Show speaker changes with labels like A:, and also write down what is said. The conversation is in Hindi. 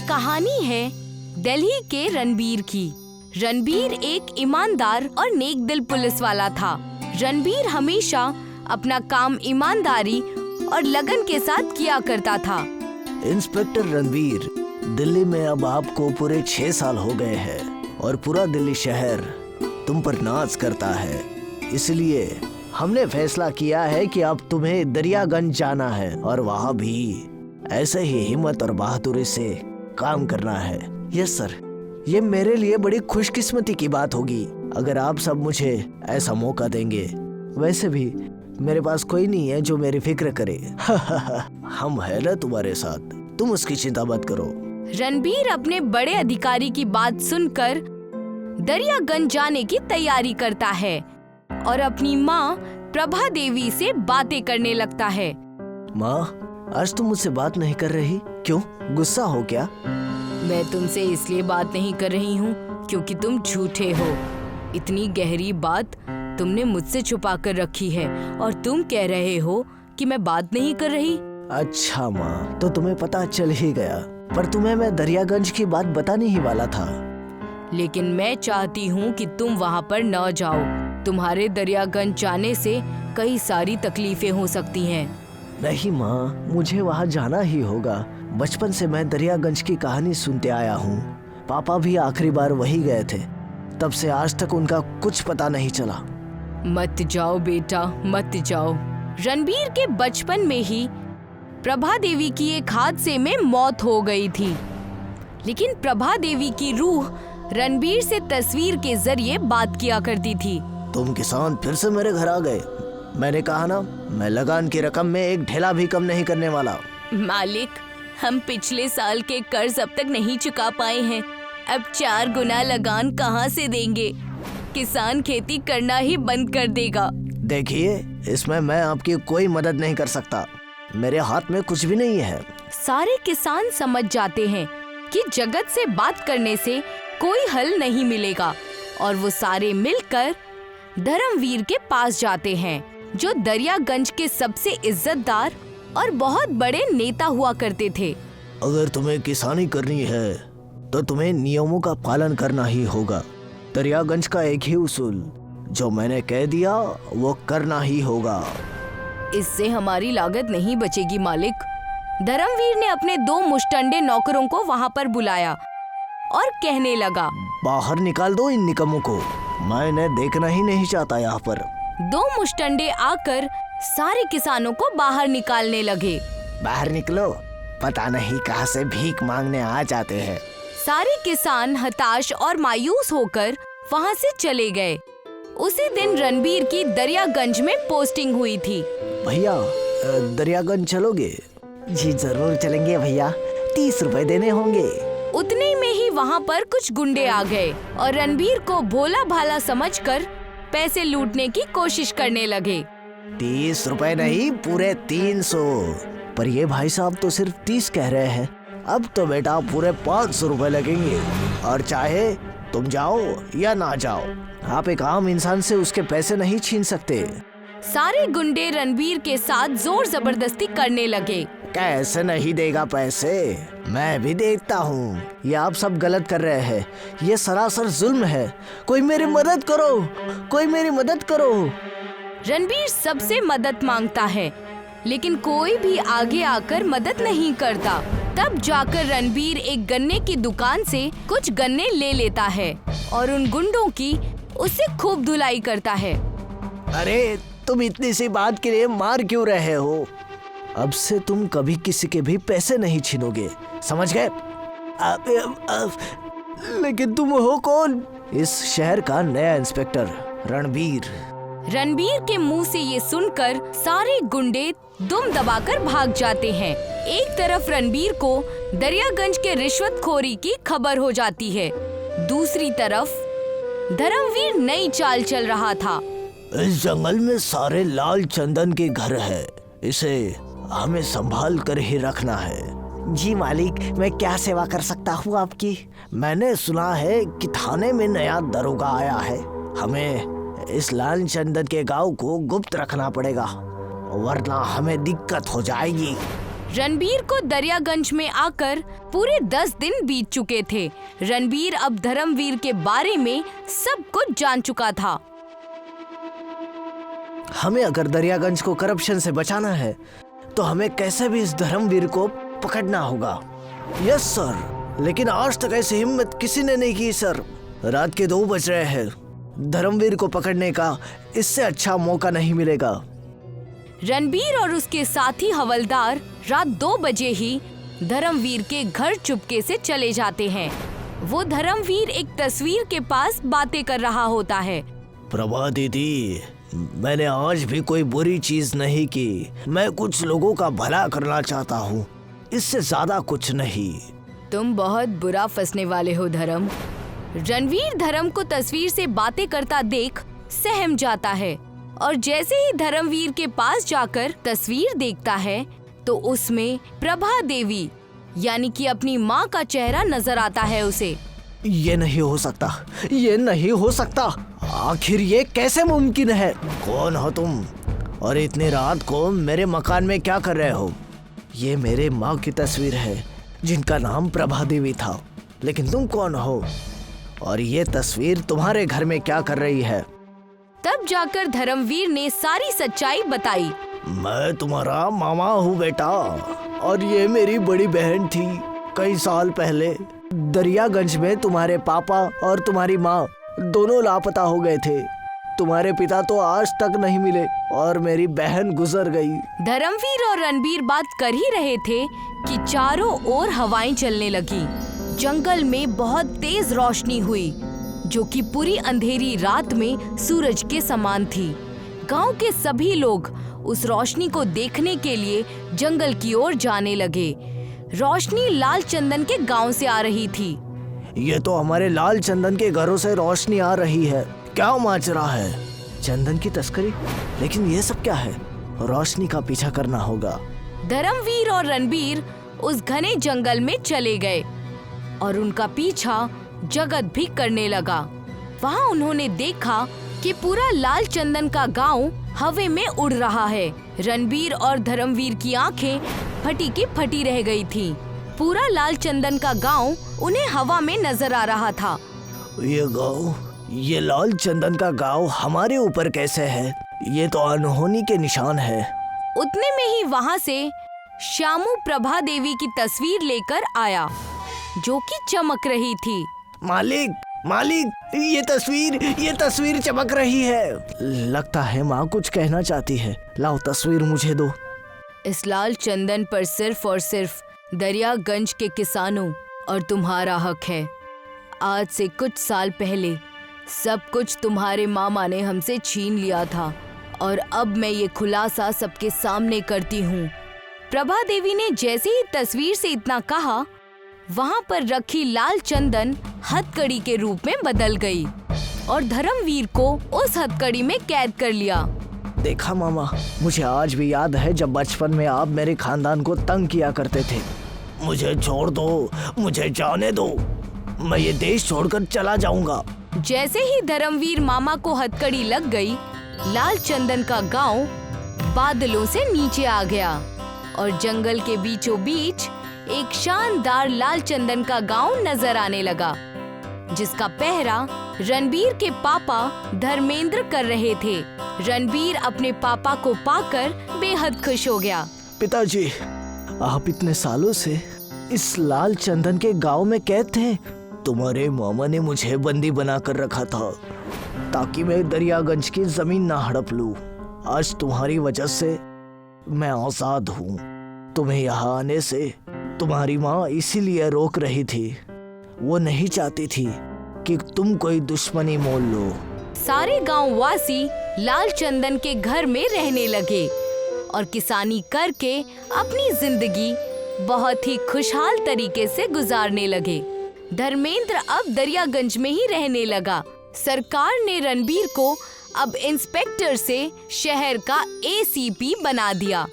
A: कहानी है दिल्ली के रणबीर की। रणबीर एक ईमानदार और नेक दिल पुलिस वाला था। रणबीर हमेशा अपना काम ईमानदारी और लगन के साथ किया करता था।
B: इंस्पेक्टर रणबीर, दिल्ली में अब आपको पूरे 6 साल हो गए हैं और पूरा दिल्ली शहर तुम पर नाज करता है। इसलिए हमने फैसला किया है कि अब तुम्हें दरियागंज जाना है और वहाँ भी ऐसे ही हिम्मत और बहादुरी से काम करना है। यस सर, ये मेरे लिए बड़ी खुशकिस्मती की बात होगी अगर आप सब मुझे ऐसा मौका देंगे। वैसे भी मेरे पास कोई नहीं है जो मेरी फिक्र करे। हम है ना तुम्हारे साथ, तुम उसकी चिंता मत करो।
A: रणबीर अपने बड़े अधिकारी की बात सुनकर दरियागंज जाने की तैयारी करता है और अपनी माँ प्रभा देवी से बातें करने लगता है।
B: माँ, आज तुम मुझसे बात नहीं कर रही, क्यों? गुस्सा हो क्या?
A: मैं तुमसे इसलिए बात नहीं कर रही हूँ क्योंकि तुम झूठे हो। इतनी गहरी बात तुमने मुझसे छुपा कर रखी है और तुम कह रहे हो कि मैं बात नहीं कर रही।
B: अच्छा माँ, तो तुम्हें पता चल ही गया, पर तुम्हें मैं दरियागंज की बात बताने ही वाला था।
A: लेकिन मैं चाहती हूँ कि तुम वहाँ पर न जाओ। तुम्हारे दरियागंज जाने से कई सारी तकलीफें हो सकती हैं।
B: नहीं माँ, मुझे वहाँ जाना ही होगा। बचपन से मैं दरियागंज की कहानी सुनते आया हूँ। पापा भी आखिरी बार वही गए थे, तब से आज तक उनका कुछ पता नहीं चला।
A: मत जाओ बेटा, मत जाओ। रणबीर के बचपन में ही प्रभा देवी की एक हादसे में मौत हो गई थी, लेकिन प्रभा देवी की रूह रणबीर से तस्वीर के जरिए बात किया करती थी।
B: तुम किसान फिर से मेरे घर आ गए। मैंने कहा ना, मैं लगान की रकम में एक ढेला भी कम नहीं करने वाला।
A: मालिक, हम पिछले साल के कर्ज अब तक नहीं चुका पाए हैं। अब 4 गुना लगान कहाँ से देंगे? किसान खेती करना ही बंद कर देगा।
B: देखिए, इसमें मैं आपकी कोई मदद नहीं कर सकता। मेरे हाथ में कुछ भी नहीं है।
A: सारे किसान समझ जाते हैं कि जगत से बात करने से कोई हल नहीं मिलेगा और वो सारे मिलकर धर्मवीर के पास जाते हैं, जो दरियागंज के सबसे इज्जतदार और बहुत बड़े नेता हुआ करते थे।
B: अगर तुम्हें किसानी करनी है तो तुम्हें नियमों का पालन करना ही होगा। दरियागंज का एक ही उसूल, जो मैंने कह दिया वो करना ही होगा।
A: इससे हमारी लागत नहीं बचेगी मालिक। धर्मवीर ने अपने 2 मुश्तंडे नौकरों को वहाँ पर बुलाया और कहने लगा,
B: बाहर निकाल दो इन निकम्मों को, मैं इन्हें देखना ही नहीं चाहता यहाँ पर।
A: 2 मुश्तंडे आकर सारे किसानों को बाहर निकालने लगे।
B: बाहर निकलो, पता नहीं कहाँ से भीख मांगने आ जाते हैं।
A: सारे किसान हताश और मायूस होकर वहाँ से चले गए। उसी दिन रणबीर की दरियागंज में पोस्टिंग हुई थी।
B: भैया, दरियागंज चलोगे? जी जरूर चलेंगे भैया, 30 रुपए देने होंगे।
A: उतने में ही वहाँ पर कुछ गुंडे आ गए और रणबीर को भोला भाला समझकर पैसे लूटने की कोशिश करने लगे।
B: 30 रुपए नहीं, पूरे 300। पर ये भाई साहब तो सिर्फ 30 कह रहे हैं। अब तो बेटा पूरे 500 रुपए लगेंगे, और चाहे तुम जाओ या ना जाओ, आप एक आम इंसान से उसके पैसे नहीं छीन सकते।
A: सारे गुंडे रणबीर के साथ जोर जबरदस्ती करने लगे।
B: कैसे नहीं देगा पैसे? मैं भी देखता हूँ। ये आप सब गलत कर रहे हैं, ये सरासर जुल्म है। कोई मेरी मदद करो, कोई मेरी मदद करो।
A: रणबीर सबसे मदद मांगता है, लेकिन कोई भी आगे आकर मदद नहीं करता। तब जाकर रणबीर एक गन्ने की दुकान से कुछ गन्ने ले लेता है और उन गुंडों की उससे खूब धुलाई करता है।
B: अरे, तुम इतनी सी बात के लिए मार क्यों रहे हो? अब से तुम कभी किसी के भी पैसे नहीं छीनोगे, समझ गए? लेकिन तुम हो कौन? इस शहर का नया इंस्पेक्टर रणबीर।
A: रणबीर के मुंह से ये सुनकर सारे गुंडे दुम दबाकर भाग जाते हैं। एक तरफ रणबीर को दरियागंज के रिश्वतखोरी की खबर हो जाती है, दूसरी तरफ धर्मवीर नई चाल चल रहा था।
B: इस जंगल में सारे लाल चंदन के घर है, इसे हमें संभाल कर ही रखना है। जी मालिक, मैं क्या सेवा कर सकता हूँ आपकी? मैंने सुना है कि थाने में नया दरोगा आया है। हमें इस लाल चंदन के गांव को गुप्त रखना पड़ेगा, वरना हमें दिक्कत हो जाएगी।
A: रणबीर को दरियागंज में आकर पूरे 10 दिन बीत चुके थे। रणबीर अब धर्मवीर के बारे में सब कुछ जान चुका था।
B: हमें अगर दरियागंज को करप्शन से बचाना है तो हमें कैसे भी इस धर्मवीर को पकड़ना होगा। यस सर, लेकिन आज तक ऐसी हिम्मत किसी ने नहीं की सर। रात के 2 बज रहे हैं, धर्मवीर को पकड़ने का इससे अच्छा मौका नहीं मिलेगा।
A: रणबीर और उसके साथी हवलदार रात 2 बजे ही धर्मवीर के घर चुपके से चले जाते हैं। वो धर्मवीर एक तस्वीर के पास बातें कर रहा होता है।
B: प्रभा दीदी, मैंने आज भी कोई बुरी चीज नहीं की। मैं कुछ लोगों का भला करना चाहता हूँ, इससे ज्यादा कुछ नहीं।
A: तुम बहुत बुरा फंसने वाले हो धर्म। रणवीर धर्म को तस्वीर से बातें करता देख सहम जाता है और जैसे ही धर्मवीर के पास जाकर तस्वीर देखता है तो उसमें प्रभा देवी यानी कि अपनी माँ का चेहरा नजर आता है उसे।
B: ये नहीं हो सकता, ये नहीं हो सकता। आखिर ये कैसे मुमकिन है? कौन हो तुम और इतनी रात को मेरे मकान में क्या कर रहे हो? ये मेरे माँ की तस्वीर है जिनका नाम प्रभा देवी था, लेकिन तुम कौन हो और ये तस्वीर तुम्हारे घर में क्या कर रही है?
A: तब जाकर धर्मवीर ने सारी सच्चाई बताई।
B: मैं तुम्हारा मामा हूँ बेटा, और ये मेरी बड़ी बहन थी। कई साल पहले दरियागंज में तुम्हारे पापा और तुम्हारी माँ दोनों लापता हो गए थे। तुम्हारे पिता तो आज तक नहीं मिले और मेरी बहन गुजर गई।
A: धर्मवीर और रणबीर बात कर ही रहे थे कि चारों ओर हवाएं चलने लगी। जंगल में बहुत तेज रोशनी हुई जो कि पूरी अंधेरी रात में सूरज के समान थी। गांव के सभी लोग उस रोशनी को देखने के लिए जंगल की ओर जाने लगे। रोशनी लाल चंदन के गांव से आ रही थी।
B: ये तो हमारे लाल चंदन के घरों से रोशनी आ रही है। क्या माजरा है? चंदन की तस्करी? लेकिन ये सब क्या है? रोशनी का पीछा करना होगा।
A: धर्मवीर और रणबीर उस घने जंगल में चले गए और उनका पीछा जगत भी करने लगा। वहाँ उन्होंने देखा कि पूरा लाल चंदन का गांव हवा में उड़ रहा है। रणबीर और धर्मवीर की आंखें फटी की फटी रह गई थी। पूरा लाल चंदन का गांव उन्हें हवा में नजर आ रहा था।
B: ये लाल चंदन का गांव हमारे ऊपर कैसे है? ये तो अनहोनी के निशान है।
A: उतने में ही वहाँ से श्यामू प्रभा देवी की तस्वीर लेकर आया जो कि चमक रही थी।
B: मालिक, मालिक, ये तस्वीर चमक रही है। लगता है माँ कुछ कहना चाहती है। लाओ तस्वीर मुझे दो।
A: इस लाल चंदन पर सिर्फ और सिर्फ दरियागंज के किसानों और तुम्हारा हक है। आज से कुछ साल पहले सब कुछ तुम्हारे मामा ने हमसे छीन लिया था और अब मैं ये खुलासा सबके सामने करती हूँ। प्रभा देवी ने जैसे ही तस्वीर से इतना कहा, वहाँ पर रखी लाल चंदन हथकड़ी के रूप में बदल गई और धर्मवीर को उस हथकड़ी में कैद कर लिया।
B: देखा मामा, मुझे आज भी याद है जब बचपन में आप मेरे खानदान को तंग किया करते थे। मुझे छोड़ दो, मुझे जाने दो। मैं ये देश छोड़कर चला जाऊंगा।
A: जैसे ही धर्मवीर मामा को हथकड़ी लग गई, लाल चंदन का गांव बादलों से नीचे आ गया और जंगल के बीचों बीच एक शानदार लाल चंदन का गांव नजर आने लगा जिसका पहरा रणबीर के पापा धर्मेंद्र कर रहे थे। रणबीर अपने पापा को पाकर बेहद खुश हो गया।
B: पिताजी, आप इतने सालों से इस लाल चंदन के गांव में कैद थे। तुम्हारे मामा ने मुझे बंदी बना कर रखा था ताकि मैं दरियागंज की जमीन ना हड़प लूं। आज तुम्हारी वजह से मैं आजाद हूँ। तुम्हें यहाँ आने से तुम्हारी माँ इसीलिए रोक रही थी। वो नहीं चाहती थी कि तुम कोई दुश्मनी मोल लो।
A: सारे गांव वासी लाल चंदन के घर में रहने लगे और किसानी करके अपनी जिंदगी बहुत ही खुशहाल तरीके से गुजारने लगे। धर्मेंद्र अब दरियागंज में ही रहने लगा। सरकार ने रणबीर को अब इंस्पेक्टर से शहर का एसीपी बना दिया।